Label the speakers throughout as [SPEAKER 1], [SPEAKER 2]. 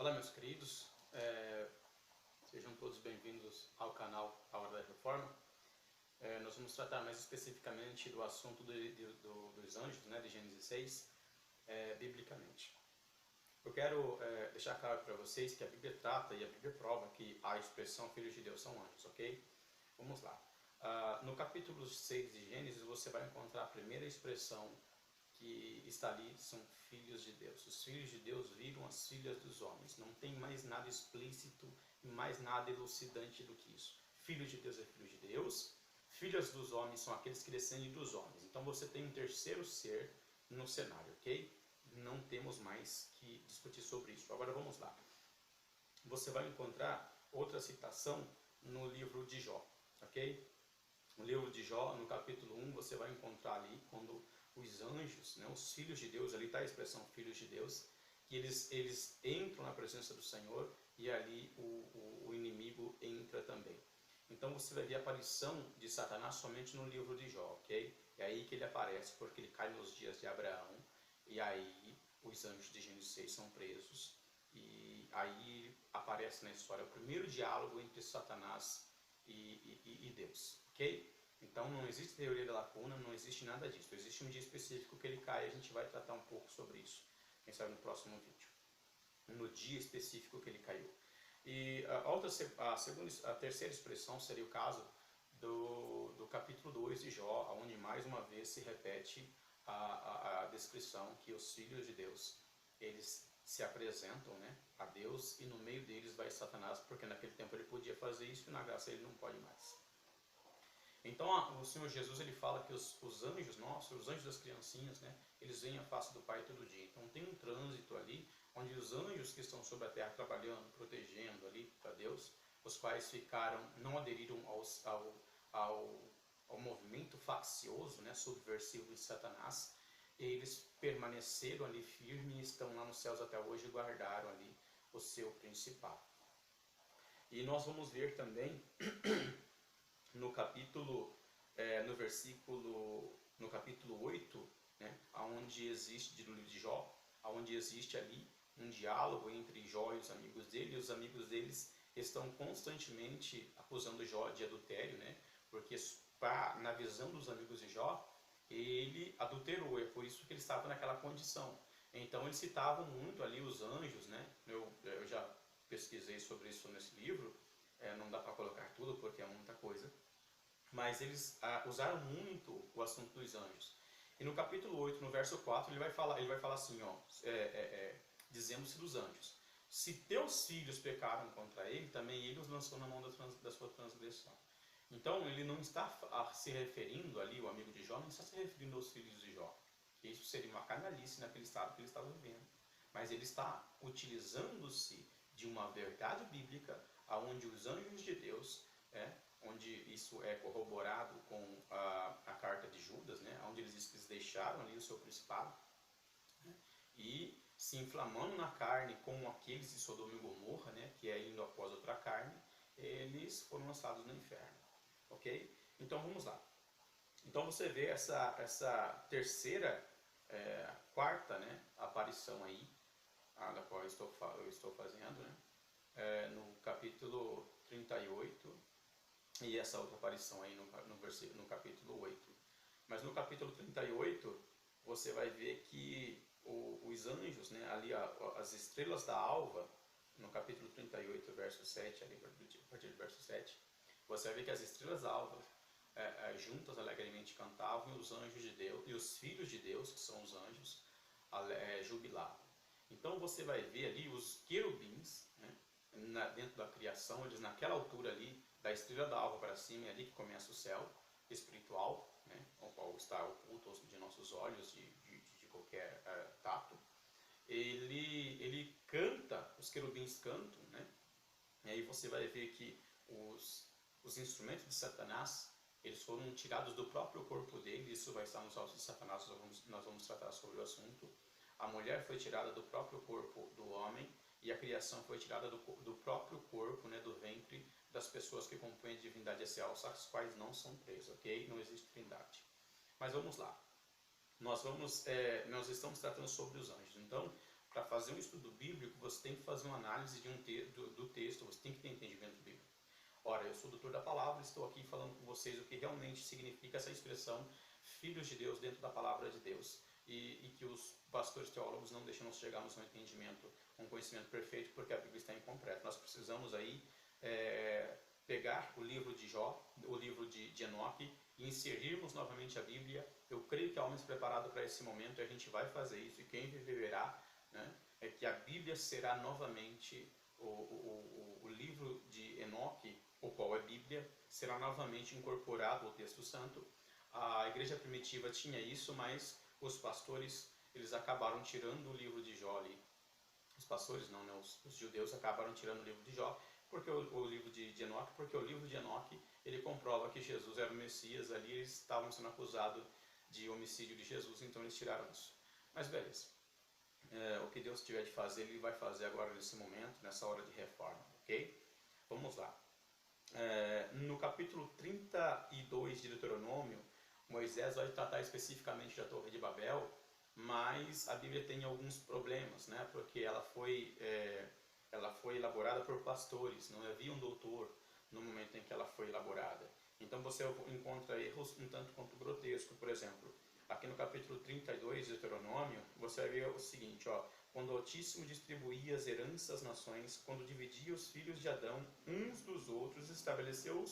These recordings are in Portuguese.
[SPEAKER 1] Olá, meus queridos, sejam todos bem-vindos ao canal A Hora da Reforma. Nós vamos tratar mais especificamente do assunto dos anjos, né, de Gênesis 6, biblicamente. Eu quero deixar claro para vocês que a Bíblia trata e a Bíblia prova que a expressão filhos de Deus são anjos, ok? Vamos lá. No capítulo 6 de Gênesis você vai encontrar a primeira expressão que está ali, são filhos de Deus. Os filhos de Deus viram as filhas dos homens. Não tem mais nada explícito e mais nada elucidante do que isso. Filhos de Deus é filho de Deus. Filhas dos homens são aqueles que descendem dos homens. Então você tem um terceiro ser no cenário, ok? Não temos mais que discutir sobre isso. Agora vamos lá. Você vai encontrar outra citação no livro de Jó, ok? No livro de Jó, no capítulo 1, você vai encontrar ali quando os anjos, né, os filhos de Deus, ali está a expressão filhos de Deus, que eles entram na presença do Senhor e ali o inimigo entra também. Então você vai ver a aparição de Satanás somente no livro de Jó, ok? É aí que ele aparece, porque ele cai nos dias de Abraão, e aí os anjos de Gênesis 6 são presos, e aí aparece na história o primeiro diálogo entre Satanás e Deus, ok? Então não existe teoria da lacuna, não existe nada disso. Existe um dia específico que ele cai e a gente vai tratar um pouco sobre isso, quem sabe no próximo vídeo. No dia específico que ele caiu. E a terceira expressão seria o caso do capítulo 2 de Jó, onde mais uma vez se repete a descrição que os filhos de Deus, eles se apresentam, né, a Deus, e no meio deles vai Satanás, porque naquele tempo ele podia fazer isso e na graça ele não pode mais. Então o Senhor Jesus ele fala que os anjos nossos, os anjos das criancinhas, né, eles veem a face do Pai todo dia. Então tem um trânsito ali, onde os anjos que estão sobre a terra trabalhando, protegendo ali para Deus, os quais não aderiram ao movimento faccioso, né, subversivo de Satanás, eles permaneceram ali firmes e estão lá nos céus até hoje e guardaram ali o seu principado. E nós vamos ver também no capítulo 8, né, onde existe, no livro de Jó, onde existe ali um diálogo entre Jó e os amigos dele, e os amigos deles estão constantemente acusando Jó de adultério, né, porque na visão dos amigos de Jó, ele adulterou, é por isso que ele estava naquela condição. Então eles citavam muito ali os anjos, né, eu já pesquisei sobre isso nesse livro, não dá para colocar tudo porque é muita coisa, mas eles usaram muito o assunto dos anjos. E no capítulo 8, no verso 4, ele vai falar assim, ó, dizendo-se dos anjos: se teus filhos pecaram contra ele, também ele os lançou na mão da sua transgressão. Então ele não está se referindo ali, o amigo de Jó, não está se referindo aos filhos de Jó. Isso seria uma canalice naquele estado que ele estava vivendo. Mas ele está utilizando-se de uma verdade bíblica, onde os anjos de Deus, onde isso é corroborado com a carta de Judas, né, onde eles dizem que eles deixaram ali o seu principado, né, e se inflamando na carne como aqueles de Sodoma e Gomorra, né, que é indo após outra carne, eles foram lançados no inferno, ok? Então vamos lá. Então você vê essa terceira, quarta, né, aparição aí, da qual eu estou fazendo, né, no capítulo 38, e essa outra aparição aí no capítulo 8. Mas no capítulo 38, você vai ver que os anjos, né, ali as estrelas da alva, no capítulo 38, verso 7, ali, a partir do verso 7, você vai ver que as estrelas da alva juntas alegremente cantavam, e os anjos de Deus, e os filhos de Deus, que são os anjos, jubilavam. Então você vai ver ali os querubins, né, dentro da criação, eles naquela altura ali, da estrela da alva para cima, é ali que começa o céu espiritual, né, o qual está oculto de nossos olhos, de qualquer tato. Ele canta, os querubins cantam, né, e aí você vai ver que os instrumentos de Satanás, eles foram tirados do próprio corpo dele. Isso vai estar nos autos de Satanás, nós vamos tratar sobre o assunto. A mulher foi tirada do próprio corpo do homem, e a criação foi tirada do próprio corpo, né, do ventre das pessoas que compõem a divindade essencial, as quais não são três, ok? Não existe trindade. Mas vamos lá. Nós estamos tratando sobre os anjos. Então, para fazer um estudo bíblico, você tem que fazer uma análise do texto, você tem que ter entendimento bíblico. Ora, eu sou doutor da palavra, estou aqui falando com vocês o que realmente significa essa expressão filhos de Deus dentro da palavra de Deus. E que os pastores teólogos não deixam nós chegarmos a um entendimento, um conhecimento perfeito, porque a Bíblia está incompleta. Nós precisamos aí pegar o livro de Jó, o livro de Enoque, e inserirmos novamente a Bíblia. Eu creio que há homens preparados para esse momento e a gente vai fazer isso, e quem viverá, né, é que a Bíblia será novamente, o livro de Enoque, o qual é Bíblia, será novamente incorporado ao texto santo. A igreja primitiva tinha isso, mas os pastores, eles acabaram tirando o livro de Jó ali. Os pastores não, né? Os judeus acabaram tirando o livro de Jó, porque o livro de Enoque, porque o livro de Enoque, ele comprova que Jesus era o Messias ali, eles estavam sendo acusados de homicídio de Jesus, então eles tiraram isso. Mas beleza. O que Deus tiver de fazer, Ele vai fazer agora nesse momento, nessa hora de reforma, ok? Vamos lá. No capítulo 32 de Deuteronômio, Moisés vai tratar especificamente da Torre de Babel, mas a Bíblia tem alguns problemas, né? Porque ela foi elaborada por pastores, não havia um doutor no momento em que ela foi elaborada. Então você encontra erros um tanto quanto grotescos. Por exemplo, aqui no capítulo 32 de Deuteronômio, você vai ver o seguinte, ó: quando o Altíssimo distribuía as heranças às nações, quando dividia os filhos de Adão uns dos outros, estabeleceu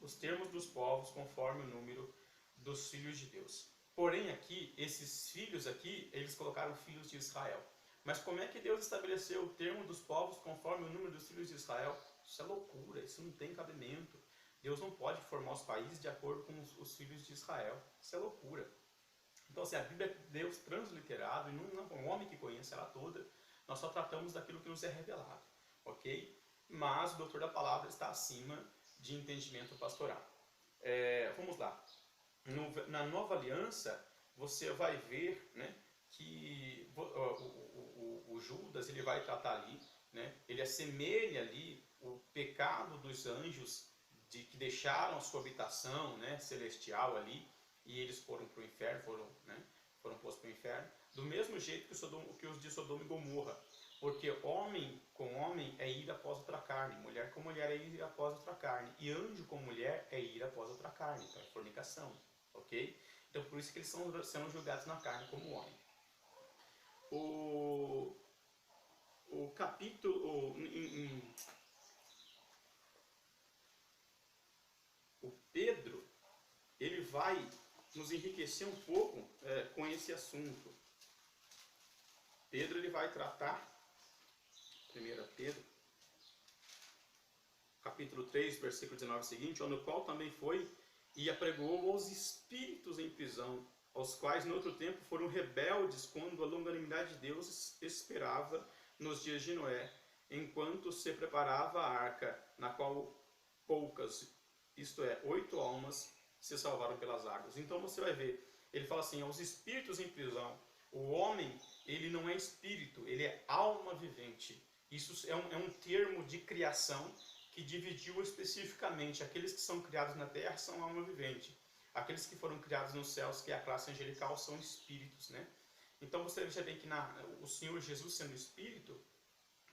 [SPEAKER 1] os termos dos povos conforme o número dos filhos de Deus. Porém aqui, esses filhos aqui, eles colocaram filhos de Israel. Mas como é que Deus estabeleceu o termo dos povos conforme o número dos filhos de Israel? Isso é loucura, isso não tem cabimento. Deus não pode formar os países de acordo com os filhos de Israel. Isso é loucura. Então, assim, a Bíblia é Deus transliterado, e não é um homem que conhece ela toda. Nós só tratamos daquilo que nos é revelado, ok? Mas o doutor da palavra está acima de entendimento pastoral. Vamos lá. Na Nova Aliança, você vai ver, né, que o Judas, ele vai tratar ali, né, ele assemelha ali o pecado dos anjos que deixaram a sua habitação, né, celestial ali, e eles foram para o inferno, foram postos para o inferno, do mesmo jeito que os de Sodoma e Gomorra. Porque homem com homem é ir após outra carne, mulher com mulher é ir após outra carne, e anjo com mulher é ir após outra carne, então é fornicação, ok? Então por isso que eles são julgados na carne como homem. O capítulo... O Pedro, ele vai nos enriquecer um pouco com esse assunto. Pedro, ele vai tratar, 1 Pedro, capítulo 3, versículo 19 seguinte, no qual também foi e apregou aos espíritos em prisão, aos quais no outro tempo foram rebeldes quando a longanimidade de Deus esperava nos dias de Noé, enquanto se preparava a arca, na qual poucas, isto é, 8 almas, se salvaram pelas águas. Então você vai ver, ele fala assim, aos espíritos em prisão. O homem, ele não é espírito, ele é alma vivente. Isso é um termo de criação que dividiu especificamente aqueles que são criados na terra são alma vivente. Aqueles que foram criados nos céus, que é a classe angelical, são espíritos, né? Então você veja bem que o Senhor Jesus, sendo espírito,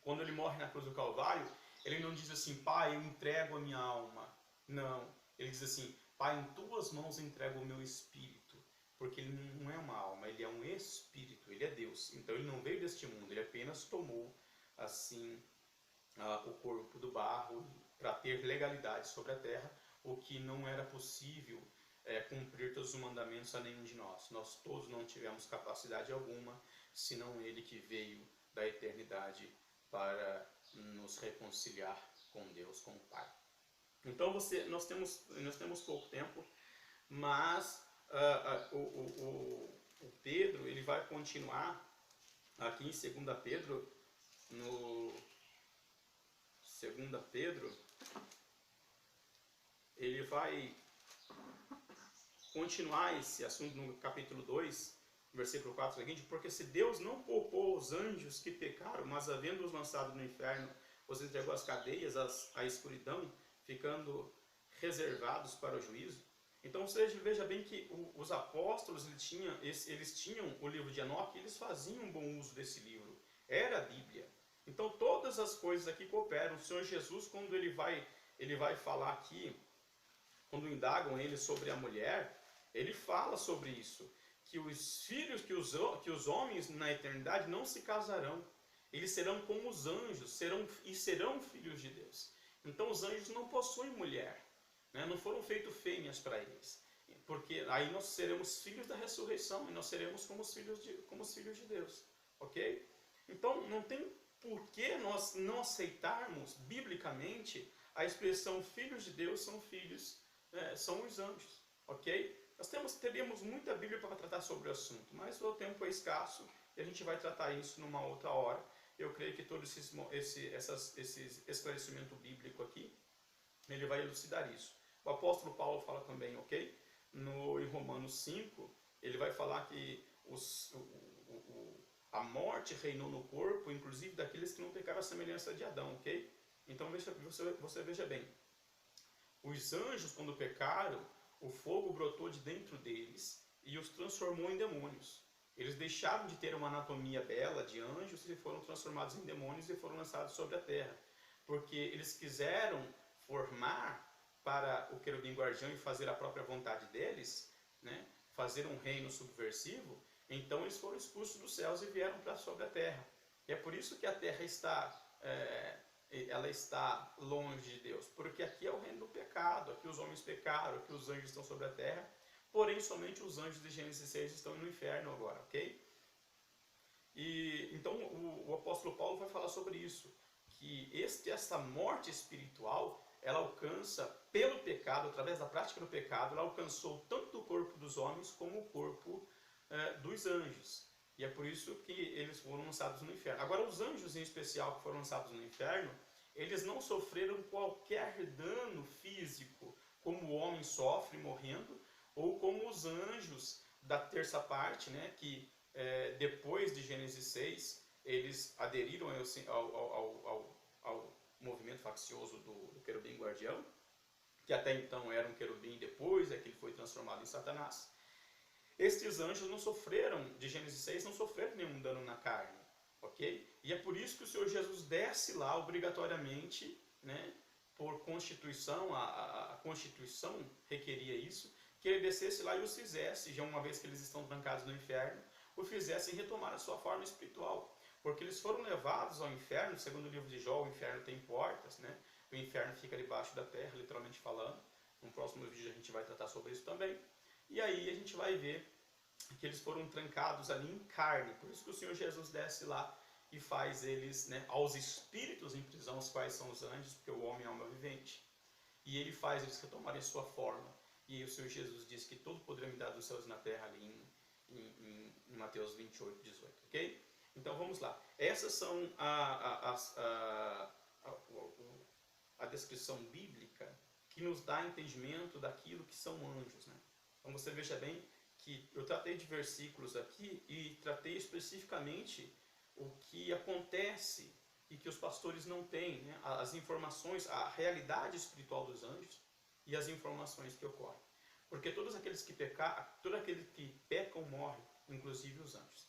[SPEAKER 1] quando ele morre na cruz do Calvário, ele não diz assim, Pai, eu entrego a minha alma. Não, ele diz assim, Pai, em tuas mãos eu entrego o meu espírito. Porque ele não é uma alma, ele é um espírito, ele é Deus. Então ele não veio deste mundo, ele apenas tomou, assim, o corpo do barro para ter legalidade sobre a terra, o que não era possível cumprir todos os mandamentos a nenhum de nós. Nós todos não tivemos capacidade alguma, senão ele que veio da eternidade para nos reconciliar com Deus, com o Pai. Então nós temos pouco tempo, mas o Pedro, ele vai continuar aqui em 2 Pedro, no 2 Pedro, ele vai continuar esse assunto no capítulo 2, versículo 4 seguinte, porque se Deus não poupou os anjos que pecaram, mas havendo-os lançado no inferno, os entregou às cadeias, à escuridão, ficando reservados para o juízo. Então você veja bem que os apóstolos eles tinham o livro de Enoque, eles faziam um bom uso desse livro, era a Bíblia. Então toda todas as coisas aqui cooperam. O Senhor Jesus, quando ele vai falar aqui, quando indagam ele sobre a mulher, ele fala sobre isso, que os filhos, que os homens na eternidade não se casarão. Eles serão como os anjos, serão filhos de Deus. Então os anjos não possuem mulher, né? Não foram feitos fêmeas para eles. Porque aí nós seremos filhos da ressurreição e nós seremos como os filhos de Deus. Ok? Então não tem por que nós não aceitarmos biblicamente a expressão filhos de Deus são os anjos. Ok? Teríamos muita Bíblia para tratar sobre o assunto, mas o tempo é escasso e a gente vai tratar isso numa outra hora. Eu creio que todo esse esclarecimento bíblico aqui, ele vai elucidar isso. O apóstolo Paulo fala também, ok? Em Romanos 5, ele vai falar que a morte reinou no corpo, inclusive daqueles que não pecaram a semelhança de Adão, ok? Então você veja bem, os anjos quando pecaram, o fogo brotou de dentro deles e os transformou em demônios. Eles deixaram de ter uma anatomia bela de anjos e foram transformados em demônios e foram lançados sobre a terra. Porque eles quiseram formar para o querubim guardião e fazer a própria vontade deles, né? Fazer um reino subversivo, então eles foram expulsos dos céus e vieram para sobre a terra. E é por isso que a terra ela está longe de Deus, porque aqui é o reino do pecado, aqui os homens pecaram, aqui os anjos estão sobre a terra, porém somente os anjos de Gênesis 6 estão no inferno agora, ok? E então o apóstolo Paulo vai falar sobre isso, que essa morte espiritual, ela alcança pelo pecado, através da prática do pecado, ela alcançou tanto o corpo dos homens como o corpo dos anjos. E é por isso que eles foram lançados no inferno. Agora, os anjos em especial que foram lançados no inferno, eles não sofreram qualquer dano físico, como o homem sofre morrendo, ou como os anjos da terça parte, né, que depois de Gênesis 6, eles aderiram ao movimento faccioso do querubim guardião, que até então era um querubim, depois é que ele foi transformado em Satanás. Estes anjos não sofreram, de Gênesis 6, não sofreram nenhum dano na carne, ok? E é por isso que o Senhor Jesus desce lá obrigatoriamente, né, por constituição, a Constituição requeria isso, que ele descesse lá e os fizesse, já uma vez que eles estão trancados no inferno, o fizessem retomar a sua forma espiritual. Porque eles foram levados ao inferno, segundo o livro de Jó, o inferno tem portas, né? O inferno fica debaixo da terra, literalmente falando. No próximo vídeo a gente vai tratar sobre isso também. E aí a gente vai ver que eles foram trancados ali em carne. Por isso que o Senhor Jesus desce lá e faz eles, né, aos espíritos em prisão, os quais são os anjos, porque o homem é alma vivente. E ele faz eles retomarem sua forma. E aí o Senhor Jesus diz que todo poder me dá dos céus e na terra, ali em Mateus 28, 18, ok? Então vamos lá. Essas são a descrição bíblica que nos dá entendimento daquilo que são anjos, né? Então você veja bem que eu tratei de versículos aqui e tratei especificamente o que acontece e que os pastores não têm, né? As informações, a realidade espiritual dos anjos e as informações que ocorrem. Porque todos aqueles que pecam morrem, inclusive os anjos.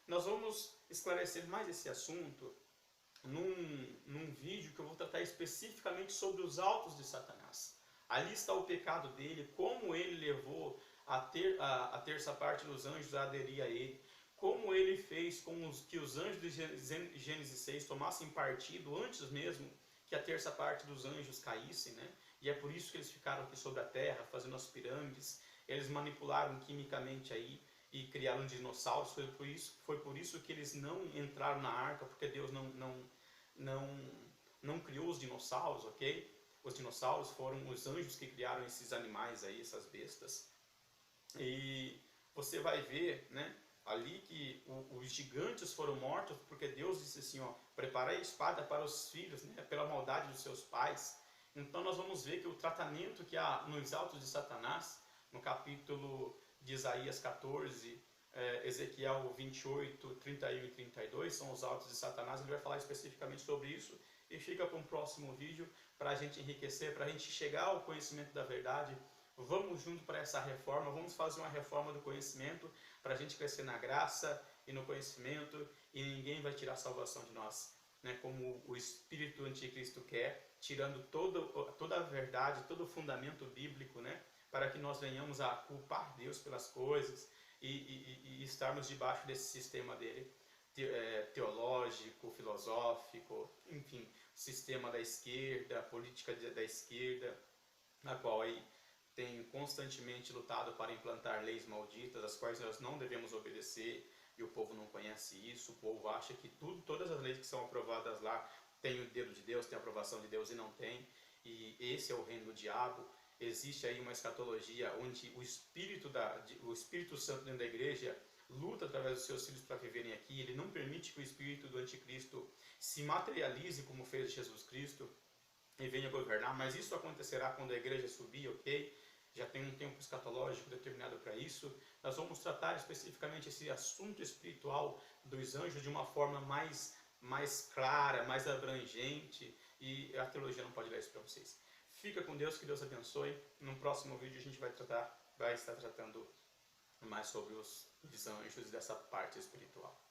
[SPEAKER 1] Nós vamos esclarecer mais esse assunto num vídeo que eu vou tratar especificamente sobre os autos de Satanás. Ali está o pecado dele, como ele levou a terça parte dos anjos a aderir a ele, como ele fez com que os anjos de Gênesis 6 tomassem partido antes mesmo que a terça parte dos anjos caíssem, né? E é por isso que eles ficaram aqui sobre a terra, fazendo as pirâmides. Eles manipularam quimicamente aí e criaram dinossauros. Foi por isso que eles não entraram na arca, porque Deus não criou os dinossauros, ok? Os dinossauros foram os anjos que criaram esses animais aí, essas bestas. E você vai ver, né, ali que os gigantes foram mortos porque Deus disse assim, ó, preparai a espada para os filhos, né, pela maldade dos seus pais. Então nós vamos ver que o tratamento que há nos autos de Satanás, no capítulo de Isaías 14, Ezequiel 28, 31 e 32, são os autos de Satanás. Ele vai falar especificamente sobre isso e fica para um próximo vídeo para a gente enriquecer, para a gente chegar ao conhecimento da verdade. Vamos junto para essa reforma, vamos fazer uma reforma do conhecimento para a gente crescer na graça e no conhecimento, e ninguém vai tirar a salvação de nós. né, como o espírito anticristo quer, tirando toda a verdade, todo o fundamento bíblico, né, para que nós venhamos a culpar Deus pelas coisas e estarmos debaixo desse sistema dele, teológico, filosófico, enfim, sistema da esquerda, política da esquerda, na qual aí tem constantemente lutado para implantar leis malditas, as quais nós não devemos obedecer, e o povo não conhece isso. O povo acha que todas as leis que são aprovadas lá têm o dedo de Deus, tem a aprovação de Deus, e não tem. E esse é o reino do diabo. Existe aí uma escatologia onde o Espírito Santo dentro da igreja luta através dos seus filhos para viverem aqui. Ele não permite que o espírito do anticristo se materialize como fez Jesus Cristo e venha governar, mas isso acontecerá quando a igreja subir, ok? Já tem um tempo escatológico determinado para isso. Nós vamos tratar especificamente esse assunto espiritual dos anjos de uma forma mais clara, mais abrangente, e a teologia não pode dar isso para vocês. Fica com Deus, que Deus abençoe. No próximo vídeo a gente vai estar tratando mais sobre os anjos dessa parte espiritual.